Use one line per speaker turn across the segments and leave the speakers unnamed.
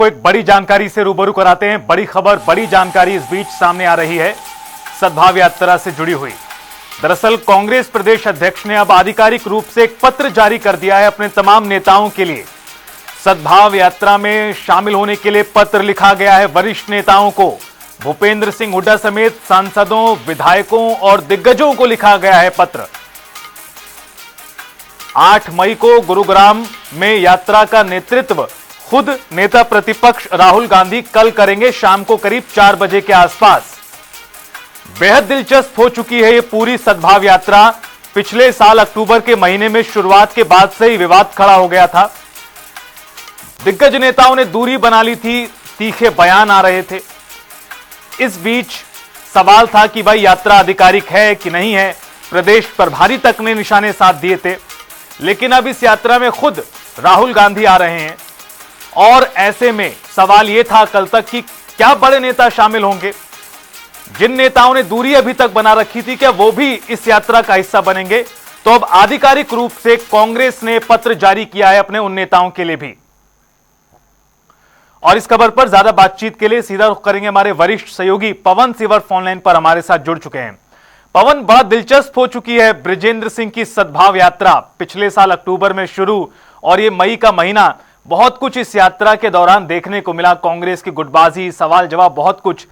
को एक बड़ी जानकारी से रूबरू कराते हैं। बड़ी खबर, बड़ी जानकारी इस बीच सामने आ रही है सद्भाव यात्रा से जुड़ी हुई। दरअसल कांग्रेस प्रदेश अध्यक्ष ने अब आधिकारिक रूप से एक पत्र जारी कर दिया है अपने तमाम नेताओं के लिए। सद्भाव यात्रा में शामिल होने के लिए पत्र लिखा गया है वरिष्ठ नेताओं को। भूपेंद्र सिंह हुड्डा समेत सांसदों, विधायकों और दिग्गजों को लिखा गया है पत्र। 8 मई को गुरुग्राम में यात्रा का नेतृत्व खुद नेता प्रतिपक्ष राहुल गांधी कल करेंगे, शाम को करीब 4 बजे के आसपास। बेहद दिलचस्प हो चुकी है ये पूरी सद्भाव यात्रा। पिछले साल अक्टूबर के महीने में शुरुआत के बाद से ही विवाद खड़ा हो गया था। दिग्गज नेताओं ने दूरी बना ली थी, तीखे बयान आ रहे थे। इस बीच सवाल था कि भाई यात्रा आधिकारिक है कि नहीं है। प्रदेश प्रभारी तक ने निशाने साध दिए थे। लेकिन अब इस यात्रा में खुद राहुल गांधी आ रहे हैं और ऐसे में सवाल यह था कल तक कि क्या बड़े नेता शामिल होंगे। जिन नेताओं ने दूरी अभी तक बना रखी थी, क्या वो भी इस यात्रा का हिस्सा बनेंगे? तो अब आधिकारिक रूप से कांग्रेस ने पत्र जारी किया है अपने उन नेताओं के लिए भी। और इस खबर पर ज्यादा बातचीत के लिए सीधा रुख करेंगे हमारे वरिष्ठ सहयोगी पवन सिवर फोनलाइन पर हमारे साथ जुड़ चुके हैं। पवन, बड़ा दिलचस्प हो चुकी है बृजेंद्र सिंह की सद्भाव यात्रा। पिछले साल अक्टूबर में शुरू और ये मई का महीना, बहुत कुछ इस यात्रा के दौरान देखने को मिला। कांग्रेस की गुटबाजी, सवाल जवाब, बहुत कुछ।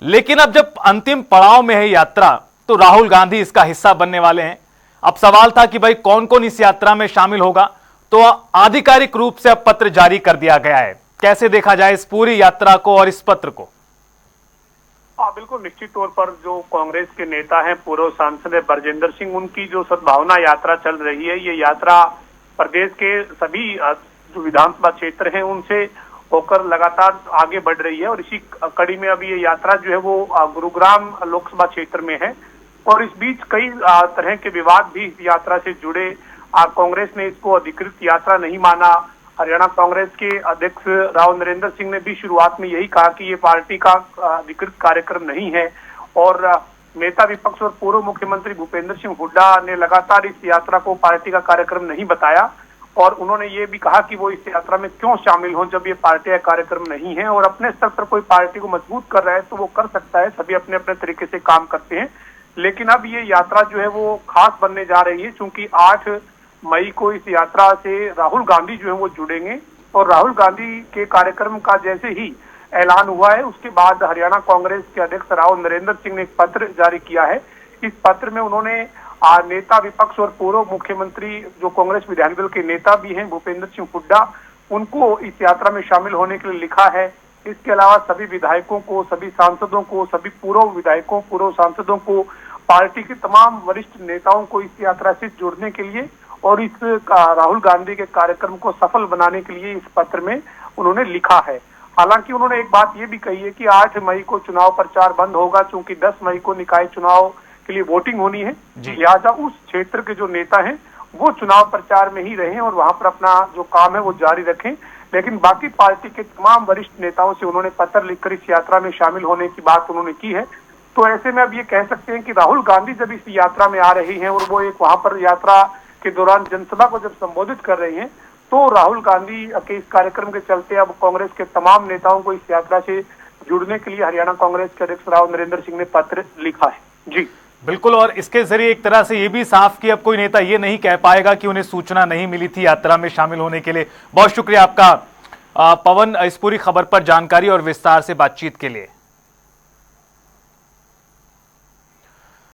लेकिन अब जब अंतिम पड़ाव में है यात्रा तो राहुल गांधी इसका हिस्सा बनने वाले हैं। अब सवाल था कि भाई कौन कौन इस यात्रा में शामिल होगा, तो आधिकारिक रूप से अब पत्र जारी कर दिया गया है। कैसे देखा जाए इस पूरी यात्रा को और इस पत्र को?
बिल्कुल निश्चित तौर पर जो कांग्रेस के नेता हैं, पूर्व सांसद है बृजेंद्र सिंह, उनकी जो सद्भावना यात्रा चल रही है, ये यात्रा प्रदेश के सभी जो विधानसभा क्षेत्र हैं उनसे होकर लगातार आगे बढ़ रही है। और इसी कड़ी में अभी ये यात्रा जो है वो गुरुग्राम लोकसभा क्षेत्र में है। और इस बीच कई तरह के विवाद भी इस यात्रा से जुड़े। कांग्रेस ने इसको अधिकृत यात्रा नहीं माना। हरियाणा कांग्रेस के अध्यक्ष राव नरेंद्र सिंह ने भी शुरुआत में यही कहा कि ये पार्टी का अधिकृत कार्यक्रम नहीं है। और नेता विपक्ष और पूर्व मुख्यमंत्री भूपेंद्र सिंह हुड्डा ने लगातार इस यात्रा को पार्टी का कार्यक्रम नहीं बताया। और उन्होंने ये भी कहा कि वो इस यात्रा में क्यों शामिल हों जब ये पार्टी का कार्यक्रम नहीं है। और अपने स्तर पर कोई पार्टी को मजबूत कर रहा है तो वो कर सकता है, सभी अपने अपने तरीके से काम करते हैं। लेकिन अब ये यात्रा जो है वो खास बनने जा रही है, क्योंकि 8 मई को इस यात्रा से राहुल गांधी जो है वो जुड़ेंगे। और राहुल गांधी के कार्यक्रम का जैसे ही ऐलान हुआ है, उसके बाद हरियाणा कांग्रेस के अध्यक्ष राव नरेंद्र सिंह ने एक पत्र जारी किया है। इस पत्र में उन्होंने नेता विपक्ष और पूर्व मुख्यमंत्री जो कांग्रेस विधायक दल के नेता भी हैं भूपेंद्र सिंह हुड्डा, उनको इस यात्रा में शामिल होने के लिए लिखा है। इसके अलावा सभी विधायकों को, सभी सांसदों को, सभी पूर्व विधायकों, पूर्व सांसदों को, पार्टी के तमाम वरिष्ठ नेताओं को इस यात्रा से जुड़ने के लिए और इस राहुल गांधी के कार्यक्रम को सफल बनाने के लिए इस पत्र में उन्होंने लिखा है। हालांकि उन्होंने एक बात ये भी कही है कि 8 मई को चुनाव प्रचार बंद होगा, क्योंकि 10 मई को निकाय चुनाव के लिए वोटिंग होनी है। लिहाजा उस क्षेत्र के जो नेता हैं वो चुनाव प्रचार में ही रहें और वहां पर अपना जो काम है वो जारी रखें। लेकिन बाकी पार्टी के तमाम वरिष्ठ नेताओं से उन्होंने पत्र लिखकर इस यात्रा में शामिल होने की बात उन्होंने की है। तो ऐसे में अब ये कह सकते हैं कि राहुल गांधी जब इस यात्रा में आ रही हैं और वो एक वहां पर यात्रा के दौरान जनसभा को जब संबोधित कर रही हैं, तो राहुल गांधी के इस कार्यक्रम के चलते अब कांग्रेस के तमाम नेताओं को इस यात्रा से जुड़ने के लिए हरियाणा कांग्रेस के अध्यक्ष राव नरेंद्र सिंह ने पत्र लिखा है। जी
बिल्कुल। और इसके जरिए एक तरह से ये भी साफ कि अब कोई नेता ये नहीं कह पाएगा कि उन्हें सूचना नहीं मिली थी यात्रा में शामिल होने के लिए। बहुत शुक्रिया आपका पवन, इस पूरी खबर पर जानकारी और विस्तार से बातचीत के लिए।